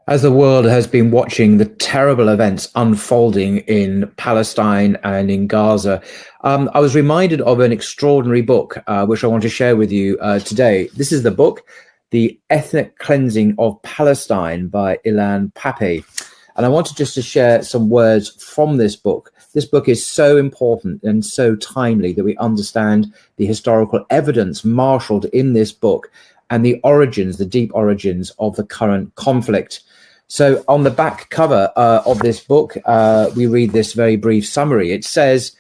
As the world has been watching the terrible events unfolding in Palestine and in Gaza, I was reminded of an extraordinary book, which I want to share with you today. This is the book, The Ethnic Cleansing of Palestine by Ilan Pappe. And I wanted just to share some words from this book. This book is so important and so timely that we understand the historical evidence marshaled in this book and the origins, the deep origins of the current conflict. So on the back cover of this book, we read this very brief summary. It says,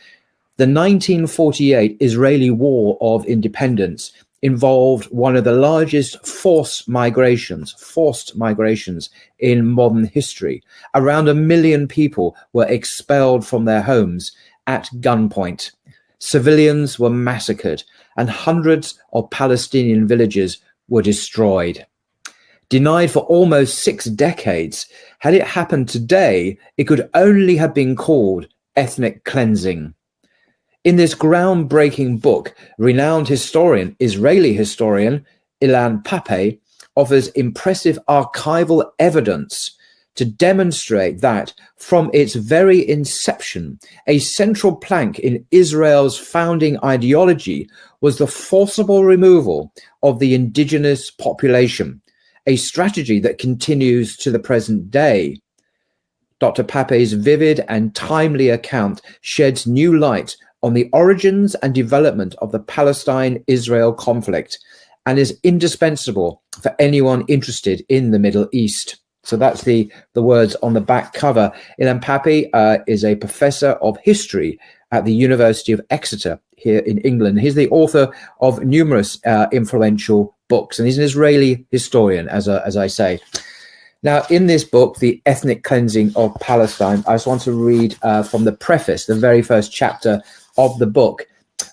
the 1948 Israeli War of Independence involved one of the largest forced migrations in modern history. Around 1 million people were expelled from their homes at gunpoint. Civilians were massacred and hundreds of Palestinian villages were destroyed. Denied for almost 6 decades, had it happened today, it could only have been called ethnic cleansing. In this groundbreaking book, renowned Israeli historian Ilan Pappe offers impressive archival evidence to demonstrate that from its very inception, a central plank in Israel's founding ideology was the forcible removal of the indigenous population, a strategy that continues to the present day. Dr. Pappe's vivid and timely account sheds new light on the origins and development of the Palestine-Israel conflict and is indispensable for anyone interested in the Middle East. So that's the words on the back cover. Ilan Pappe is a professor of history at the University of Exeter here in England. He's the author of numerous influential books, and he's an Israeli historian, as I say. Now, in this book, The Ethnic Cleansing of Palestine, I just want to read from the preface, the very first chapter of the book,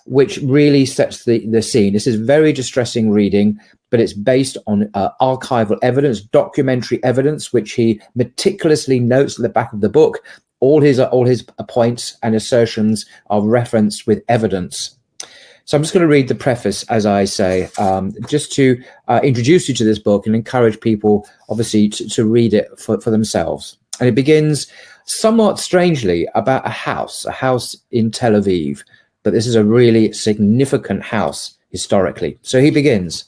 which really sets the scene. This is very distressing reading, but it's based on archival evidence, documentary evidence, which he meticulously notes at the back of the book. All his points and assertions are referenced with evidence. So I'm just going to read the preface, as I say, just to introduce you to this book and encourage people, obviously, to read it for themselves. And it begins somewhat strangely about a house in Tel Aviv. But this is a really significant house historically. So he begins.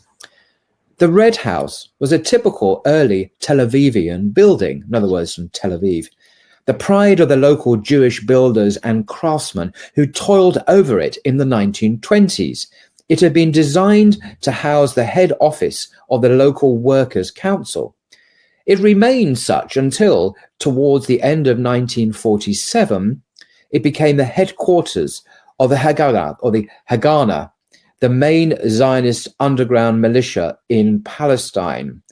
The Red House was a typical early Tel Avivian building, in other words, from Tel Aviv. The pride of the local Jewish builders and craftsmen who toiled over it in the 1920s. It had been designed to house the head office of the local Workers' Council. It remained such until, towards the end of 1947, it became the headquarters of the Haganah, the main Zionist underground militia in Palestine.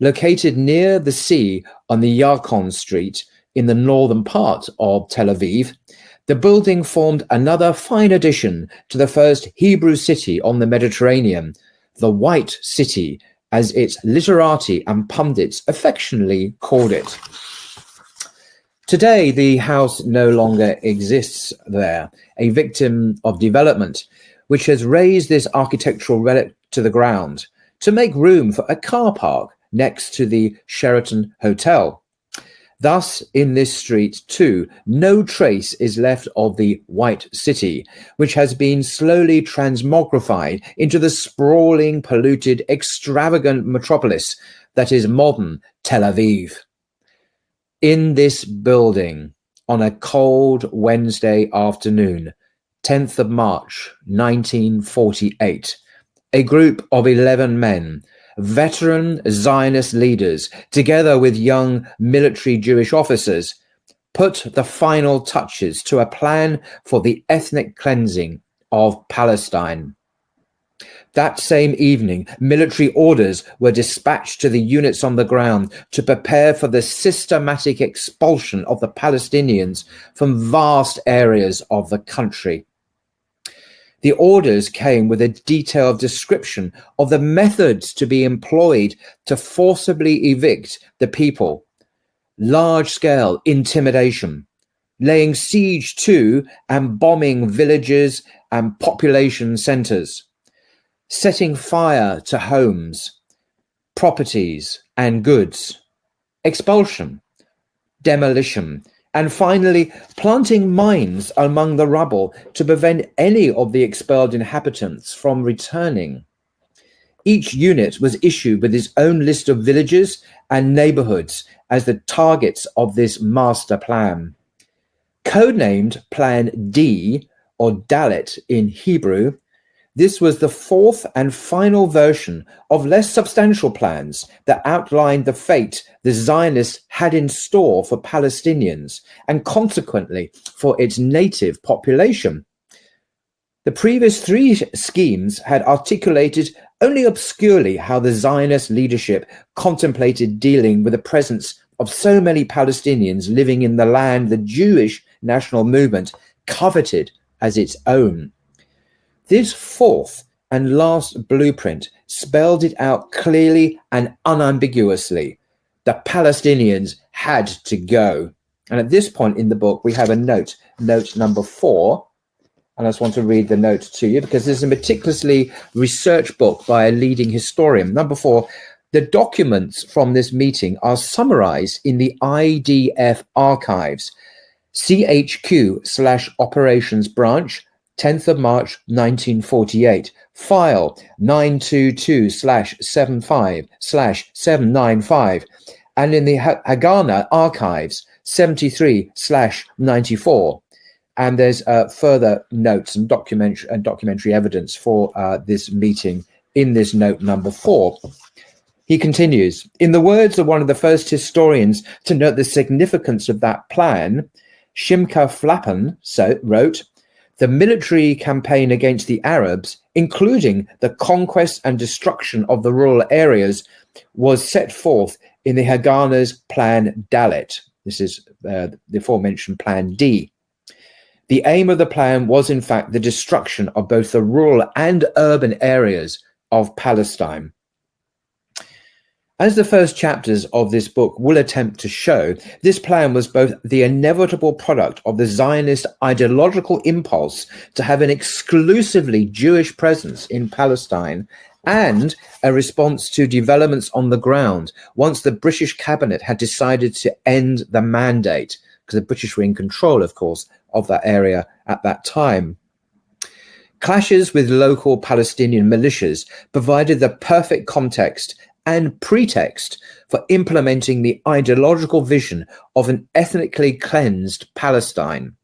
Located near the sea on the Yarkon Street, in the northern part of Tel Aviv, the building formed another fine addition to the first Hebrew city on the Mediterranean, the White City, as its literati and pundits affectionately called it. Today, the house no longer exists there, a victim of development, which has razed this architectural relic to the ground to make room for a car park next to the Sheraton Hotel. Thus, in this street, too, no trace is left of the White City, which has been slowly transmogrified into the sprawling, polluted, extravagant metropolis that is modern Tel Aviv. In this building, on a cold Wednesday afternoon, 10th of March, 1948, a group of 11 men, veteran Zionist leaders, together with young military Jewish officers, put the final touches to a plan for the ethnic cleansing of Palestine. That same evening, military orders were dispatched to the units on the ground to prepare for the systematic expulsion of the Palestinians from vast areas of the country. The orders came with a detailed description of the methods to be employed to forcibly evict the people, large-scale intimidation, laying siege to and bombing villages and population centres, setting fire to homes, properties and goods, expulsion, demolition, and finally planting mines among the rubble to prevent any of the expelled inhabitants from returning. Each unit was issued with its own list of villages and neighborhoods as the targets of this master plan. Codenamed Plan D, or Dalet in Hebrew, this was the fourth and final version of less substantial plans that outlined the fate the Zionists had in store for Palestinians and consequently for its native population. The previous three schemes had articulated only obscurely how the Zionist leadership contemplated dealing with the presence of so many Palestinians living in the land the Jewish national movement coveted as its own. This fourth and last blueprint spelled it out clearly and unambiguously. The Palestinians had to go. And at this point in the book, we have a note number 4. And I just want to read the note to you because this is a meticulously researched book by a leading historian. Number 4, the documents from this meeting are summarized in the IDF archives, CHQ/Operations Branch, 10th of March, 1948, file 922/75/795, and in the Haganah archives, 73/94. And there's further notes and documentary evidence for this meeting in this note number 4. He continues, in the words of one of the first historians to note the significance of that plan, Shimka Flapan wrote, the military campaign against the Arabs, including the conquest and destruction of the rural areas, was set forth in the Haganah's Plan Dalet. This is the aforementioned Plan D. The aim of the plan was, in fact, the destruction of both the rural and urban areas of Palestine. As the first chapters of this book will attempt to show, this plan was both the inevitable product of the Zionist ideological impulse to have an exclusively Jewish presence in Palestine and a response to developments on the ground once the British cabinet had decided to end the mandate, because the British were in control, of course, of that area at that time. Clashes with local Palestinian militias provided the perfect context and pretext for implementing the ideological vision of an ethnically cleansed Palestine.